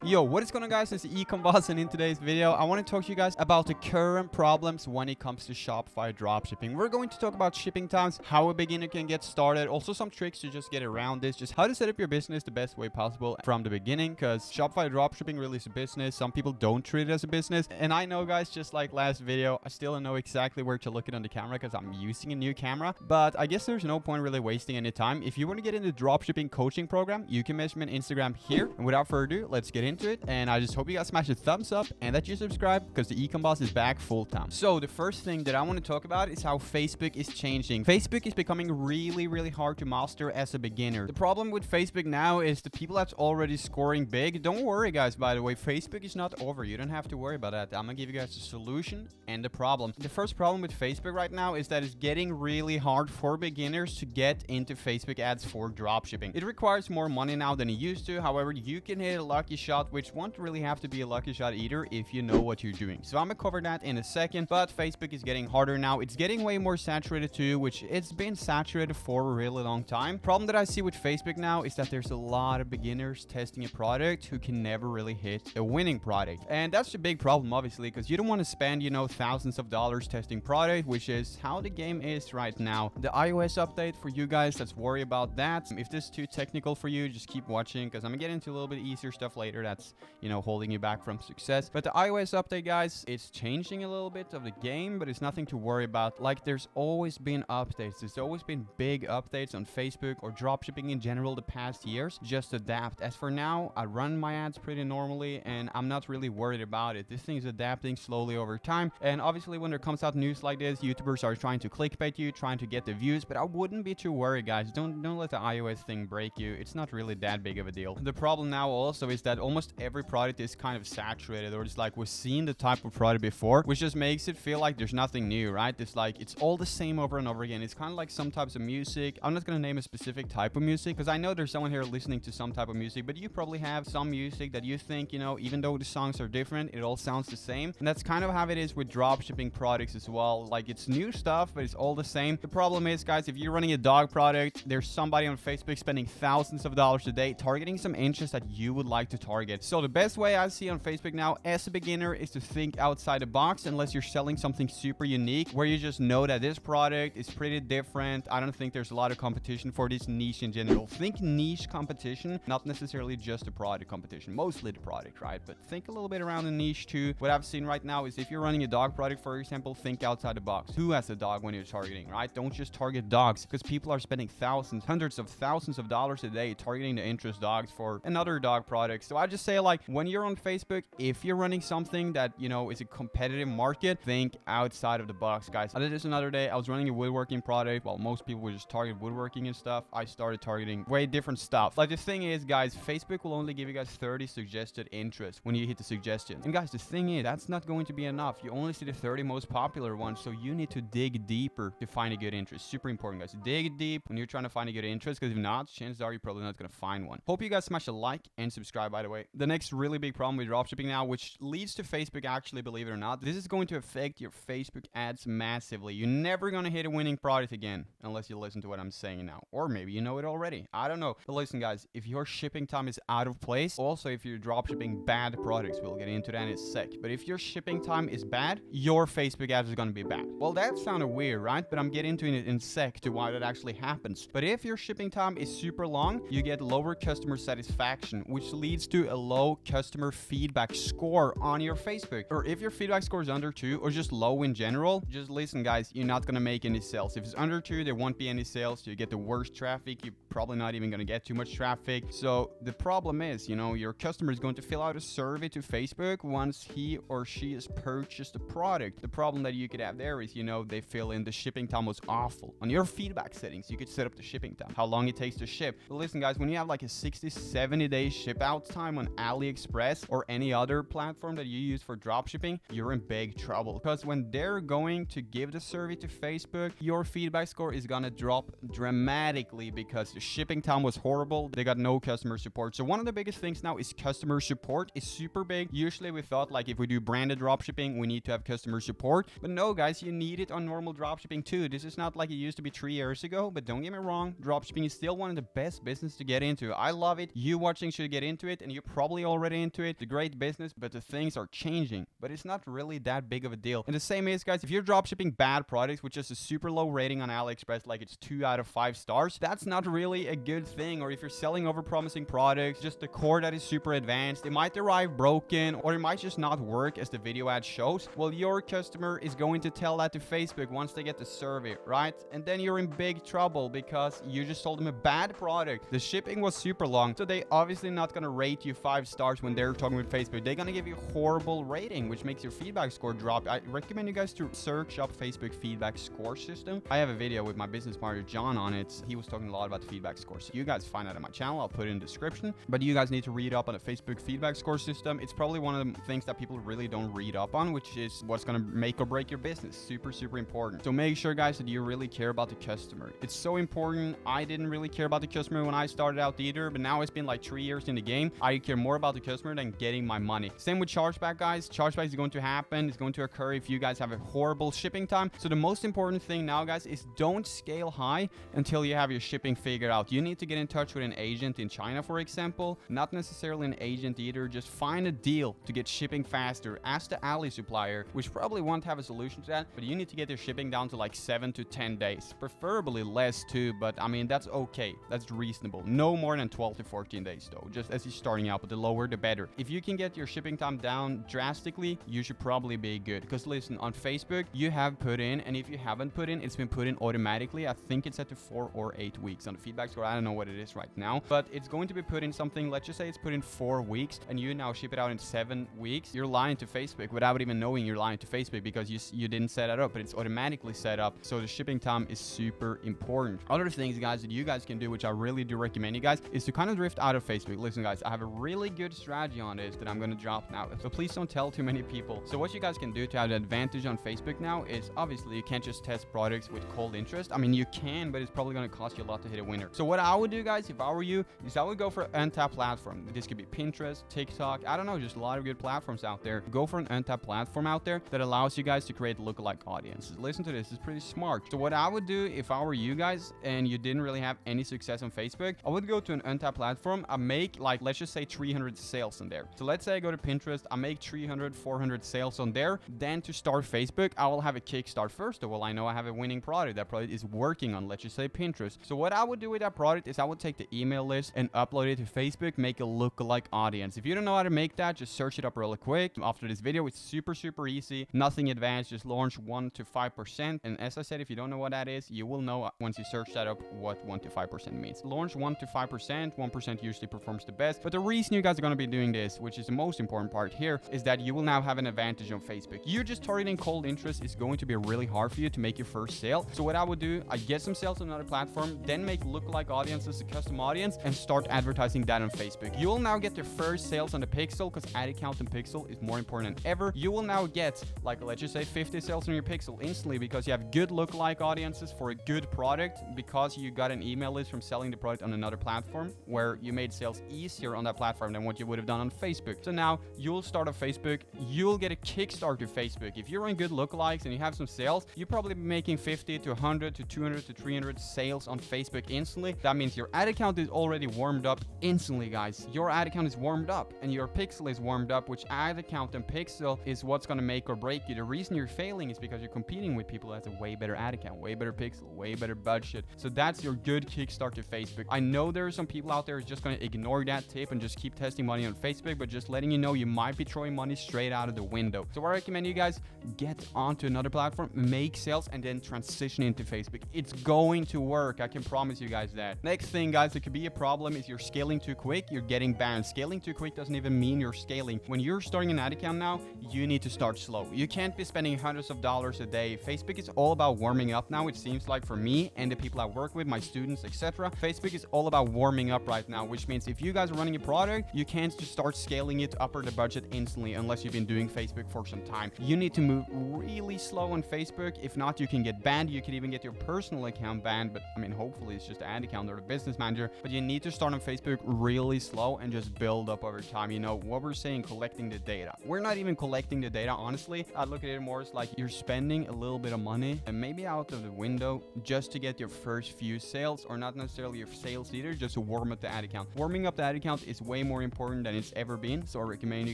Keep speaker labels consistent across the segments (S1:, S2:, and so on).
S1: Yo, what is going on, guys? It's the Ecom boss, and in today's video I want to talk to you guys about the current problems when it comes to Shopify dropshipping. We're going to talk about shipping times, how a beginner can get started, also some tricks to just get around this, just how to set up your business the best way possible from the beginning, because Shopify dropshipping really is a business. Some people don't treat it as a business, and I know, guys, just like last video, I still don't know exactly where to look it on the camera because I'm using a new camera, but I guess there's no point really wasting any time. If you want to get into the dropshipping coaching program, you can message me on Instagram here, and without further ado, let's get into it. And I just hope you guys smash a thumbs up and that you subscribe, because the Ecom boss is back full time. So the first thing that I want to talk about is how Facebook is changing. Facebook is becoming really hard to master as a beginner. The problem with Facebook now is the people that's already scoring big. Don't worry, guys, by the way, Facebook is not over. You don't have to worry about that. I'm gonna give you guys a solution and the problem. The first problem with Facebook right now is that it's getting really hard for beginners to get into Facebook ads for dropshipping. It requires more money now than it used to. However, you can hit a lucky shot, which won't really have to be a lucky shot either if you know what you're doing. So I'm gonna cover that in a second, but Facebook is getting harder now. It's getting way more saturated too, which it's been saturated for a really long time. Problem that I see with Facebook now is that there's a lot of beginners testing a product who can never really hit a winning product. And that's a big problem, obviously, because you don't want to spend, you know, thousands of dollars testing product, which is how the game is right now. The iOS update for you guys that's worried about that. If this is too technical for you, just keep watching, because I'm gonna get into a little bit easier stuff later that's, you know, holding you back from success. But the iOS update, guys, it's changing a little bit of the game, but it's nothing to worry about. Like, there's always been updates. There's always been big updates on Facebook or dropshipping in general the past years. Just adapt. As for now, I run my ads pretty normally, and I'm not really worried about it. This thing is adapting slowly over time. And obviously, when there comes out news like this, YouTubers are trying to clickbait you, trying to get the views, but I wouldn't be too worried, guys. Don't let the iOS thing break you. It's not really that big of a deal. The problem now also is that almost every product is kind of saturated, or it's like we've seen the type of product before, which just makes it feel like there's nothing new, right? It's like it's all the same over and over again. It's kind of like some types of music. I'm not going to name a specific type of music because I know there's someone here listening to some type of music, but you probably have some music that you think, you know, even though the songs are different, it all sounds the same. And that's kind of how it is with dropshipping products as well. Like, it's new stuff, but it's all the same. The problem is, guys, if you're running a dog product, there's somebody on Facebook spending thousands of dollars a day targeting some interests that you would like to target. So the best way I see on Facebook now as a beginner is to think outside the box, unless you're selling something super unique where you just know that this product is pretty different. I don't think there's a lot of competition for this niche in general. Think niche competition, not necessarily just the product competition, mostly the product, right? But think a little bit around the niche too. What I've seen right now is if you're running a dog product, for example, think outside the box. Who has a dog when you're targeting, right? Don't just target dogs, because people are spending thousands, hundreds of thousands of dollars a day targeting the interest dogs for another dog product. So I just say, like, when you're on Facebook, if you're running something that, you know, is a competitive market, think outside of the box, guys. I did this another day. I was running a woodworking product. Well, most people would just target woodworking and stuff. I started targeting way different stuff. Like, the thing is, guys, Facebook will only give you guys 30 suggested interests when you hit the suggestions. And guys, the thing is, that's not going to be enough. You only see the 30 most popular ones, so you need to dig deeper to find a good interest. Super important, guys. Dig deep when you're trying to find a good interest, because if not, chances are you're probably not going to find one. Hope you guys smash a like and subscribe, by the way. The next really big problem with dropshipping now, which leads to Facebook, actually, believe it or not, this is going to affect your Facebook ads massively. You're never going to hit a winning product again unless you listen to what I'm saying now, or maybe you know it already. I don't know. But listen, guys, if your shipping time is out of place, also if you're dropshipping bad products, we'll get into that in a sec, but if your shipping time is bad, your Facebook ads are going to be bad. Well, that sounded weird, right? But I'm getting into it in a sec to why that actually happens. But if your shipping time is super long, you get lower customer satisfaction, which leads to a low customer feedback score on your Facebook. Or if your feedback score is under 2 or just low in general, just listen, guys, you're not going to make any sales. If it's under 2, there won't be any sales. You get the worst traffic. You're probably not even going to get too much traffic. So the problem is, you know, your customer is going to fill out a survey to Facebook once he or she has purchased the product. The problem that you could have there is, you know, they fill in the shipping time was awful. On your feedback settings, you could set up the shipping time, how long it takes to ship. But listen, guys, when you have like a 60-70 day ship out time on AliExpress or any other platform that you use for dropshipping, you're in big trouble, because when they're going to give the survey to Facebook, your feedback score is gonna drop dramatically because the shipping time was horrible. They got no customer support. So one of the biggest things now is customer support is super big. Usually we thought, like, if we do branded dropshipping, we need to have customer support, but no, guys, you need it on normal dropshipping too. This is not like it used to be 3 years ago, but don't get me wrong, dropshipping is still one of the best business to get into. I love it. You watching should get into it, and you're probably already into it. It's a great business, but the things are changing. But it's not really that big of a deal. And the same is, guys, if you're dropshipping bad products with just a super low rating on AliExpress, like it's 2 out of 5 stars, that's not really a good thing. Or if you're selling over-promising products, just the core that is super advanced, it might arrive broken, or it might just not work as the video ad shows. Well, your customer is going to tell that to Facebook once they get the survey, right? And then you're in big trouble because you just sold them a bad product. The shipping was super long, so they obviously not going to rate you 5 stars when they're talking with Facebook. They're going to give you a horrible rating, which makes your feedback score drop. I recommend you guys to search up Facebook feedback score system. I have a video with my business partner John on it. He was talking a lot about the feedback score. So you guys find that on my channel. I'll put it in the description. But you guys need to read up on the Facebook feedback score system. It's probably one of the things that people really don't read up on, which is what's going to make or break your business. Super, super important. So make sure, guys, that you really care about the customer. It's so important. I didn't really care about the customer when I started out either, but now it's been like 3 years in the game. I care more about the customer than getting my money. Same with chargeback, guys. Chargeback is going to happen. It's going to occur if you guys have a horrible shipping time. So the most important thing now, guys, is don't scale high until you have your shipping figured out. You need to get in touch with an agent in China, for example. Not necessarily an agent either. Just find a deal to get shipping faster. Ask the Ali supplier, which probably won't have a solution to that, but you need to get your shipping down to like 7 to 10 days. Preferably less too, but I mean, that's okay. That's reasonable. No more than 12 to 14 days though, just as you're starting out, but the lower the better. If you can get your shipping time down drastically, you should probably be good. Because listen, on Facebook, you have put in, and if you haven't put in, it's been put in automatically. I think it's at the 4 or 8 weeks on the feedback score. I don't know what it is right now, but it's going to be put in something. Let's just say it's put in 4 weeks and you now ship it out in 7 weeks. You're lying to Facebook without even knowing you're lying to Facebook because you didn't set it up, but it's automatically set up. So the shipping time is super important. Other things, guys, that you guys can do, which I really do recommend you guys, is to kind of drift out of Facebook. Listen, guys, I have a really good strategy on this that I'm going to drop now, so please don't tell too many people. So what you guys can do to have the advantage on Facebook now is obviously you can't just test products with cold interest. I mean, you can, but it's probably going to cost you a lot to hit a winner. So what I would do, guys, if I were you, is I would go for an untapped platform. This could be Pinterest, TikTok, I don't know, just a lot of good platforms out there. Go for an untapped platform out there that allows you guys to create lookalike audiences. Listen to this, it's pretty smart. So what I would do if I were you guys and you didn't really have any success on Facebook, I would go to an untapped platform. I make like, let's just say 300 sales on there. So let's say I go to Pinterest, I make 300, 400 sales on there. Then to start Facebook, I will have a kickstart. First of all, I know I have a winning product. That product is working on, let's just say, Pinterest. So what I would do with that product is I would take the email list and upload it to Facebook, make a lookalike audience. If you don't know how to make that, just search it up really quick. After this video, it's super, super easy. Nothing advanced, just launch 1 to 5%. And as I said, if you don't know what that is, you will know once you search that up what 1 to 5% means. Launch 1 to 5%. 1% usually performs the best. But the reason you guys are going to be doing this, which is the most important part here, is that you will now have an advantage on Facebook. You just targeting cold interest is going to be really hard for you to make your first sale. So what I would do, I get some sales on another platform, then make lookalike audiences a custom audience and start advertising that on Facebook. You will now get your first sales on the pixel because ad account and pixel is more important than ever. You will now get, like, let's just say 50 sales on your pixel instantly because you have good lookalike audiences for a good product, because you got an email list from selling the product on another platform where you made sales easier on that platform than what you would have done on Facebook. So now you'll start on Facebook, you'll get a kickstart to Facebook. If you're on good lookalikes and you have some sales, you're probably making 50 to 100 to 200 to 300 sales on Facebook instantly. That means your ad account is already warmed up instantly, guys. Your ad account is warmed up and your pixel is warmed up, which ad account and pixel is what's going to make or break you. The reason you're failing is because you're competing with people that has a way better ad account, way better pixel, way better budget. So that's your good kickstart to Facebook. I know there are some people out there who's just going to ignore that tip and just keep testing money on Facebook, but just letting you know, you might be throwing money straight out of the window. So I recommend you guys get onto another platform, make sales, and then transition into Facebook. It's going to work. I can promise you guys that. Next thing, guys, it could be a problem is you're scaling too quick, you're getting banned. Scaling too quick doesn't even mean you're scaling. When you're starting an ad account now, you need to start slow. You can't be spending hundreds of dollars a day. Facebook is all about warming up now, it seems like, for me and the people I work with, my students, etc. Facebook is all about warming up right now, which means if you guys are running a product, you can't just start scaling it up or the budget instantly unless you've been doing Facebook for some time. You need to move really slow on Facebook. If not, you can get banned. You can even get your personal account banned, but I mean, hopefully it's just an ad account or a business manager. But you need to start on Facebook really slow and just build up over time. You know what we're saying, collecting the data. We're not even collecting the data, honestly. I look at it more as like you're spending a little bit of money and maybe out of the window just to get your first few sales, or not necessarily your sales either, just to warm up the ad account. Warming up the ad account is way way more important than it's ever been. So I recommend you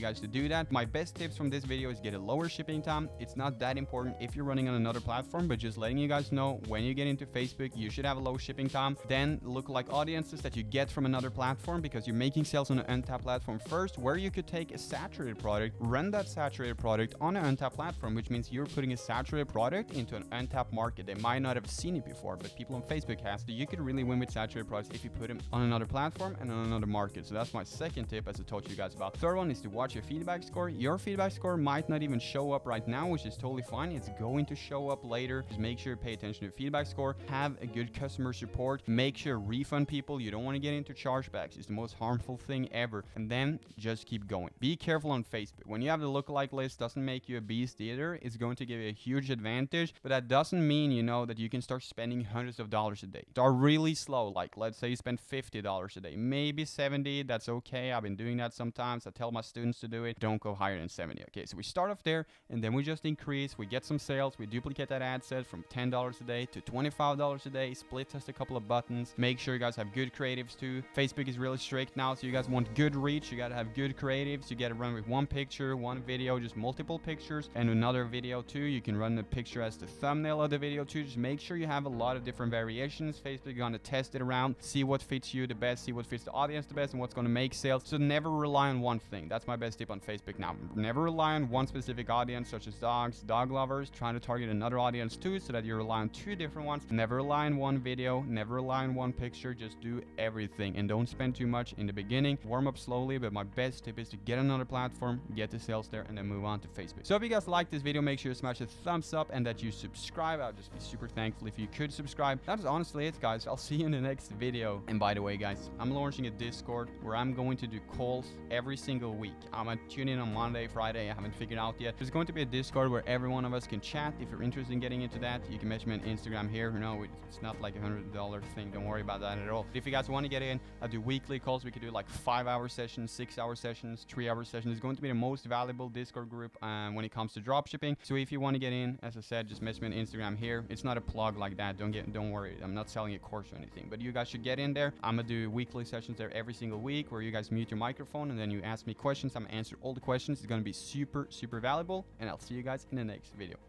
S1: guys to do that. My best tips from this video is get a lower shipping time. It's not that important if you're running on another platform, but just letting you guys know when you get into Facebook, you should have a low shipping time. Then lookalike audiences that you get from another platform, because you're making sales on an untapped platform first, where you could take a saturated product, run that saturated product on an untapped platform, which means you're putting a saturated product into an untapped market. They might not have seen it before, but people on Facebook have. So you could really win with saturated products if you put them on another platform and on another market. So that's my second tip, as I told you guys about. Third one is to watch your feedback score. Your feedback score might not even show up right now, which is totally fine. It's going to show up later. Just make sure you pay attention to your feedback score. Have a good customer support. Make sure refund people. You don't want to get into chargebacks. It's the most harmful thing ever. And then just keep going. Be careful on Facebook. When you have the lookalike list, doesn't make you a beast either. It's going to give you a huge advantage, but that doesn't mean, you know, that you can start spending hundreds of dollars a day. Start really slow. Like, let's say you spend $50 a day, maybe 70. That's okay. I've been doing that sometimes. I tell my students to do it. Don't go higher than 70. Okay, so we start off there, and then we just increase. We get some sales. We duplicate that ad set from $10 a day to $25 a day. Split test a couple of buttons. Make sure you guys have good creatives too. Facebook is really strict now, so you guys want good reach. You gotta have good creatives. You gotta run with one picture, one video, just multiple pictures, and another video too. You can run the picture as the thumbnail of the video too. Just make sure you have a lot of different variations. Facebook is gonna test it around, see what fits you the best, see what fits the audience the best, and what's gonna make sales. So never rely on one thing. That's my best tip on Facebook now. Never rely on one specific audience, such as dogs, dog lovers. Trying to target another audience too, so that you rely on two different ones. Never rely on one video, never rely on one picture. Just do everything, and don't spend too much in the beginning. Warm up slowly, but my best tip is to get another platform, get the sales there, and then move on to Facebook. So if you guys like this video, make sure to smash a thumbs up and that you subscribe. I'll just be super thankful if you could subscribe. That's honestly it, guys. I'll see you in the next video. And by the way, guys, I'm launching a Discord where I'm going to do calls every single week. I'm gonna tune in on Monday, Friday. I haven't figured out yet. There's going to be a Discord where every one of us can chat. If you're interested in getting into that, you can message me on Instagram here. You know, it's not like $100 thing. Don't worry about that at all. But if you guys want to get in, I'll do weekly calls. We could do like 5-hour sessions, 6-hour sessions, 3-hour sessions. It's going to be the most valuable Discord group when it comes to dropshipping. So if you want to get in, as I said, just message me on Instagram here. It's not a plug like that. Don't worry. I'm not selling a course or anything, but you guys should get in there. I'm gonna do weekly sessions there every single week where you guys mute your microphone and then you ask me questions. I'm gonna answer all the questions. It's gonna be super valuable, and I'll see you guys in the next video.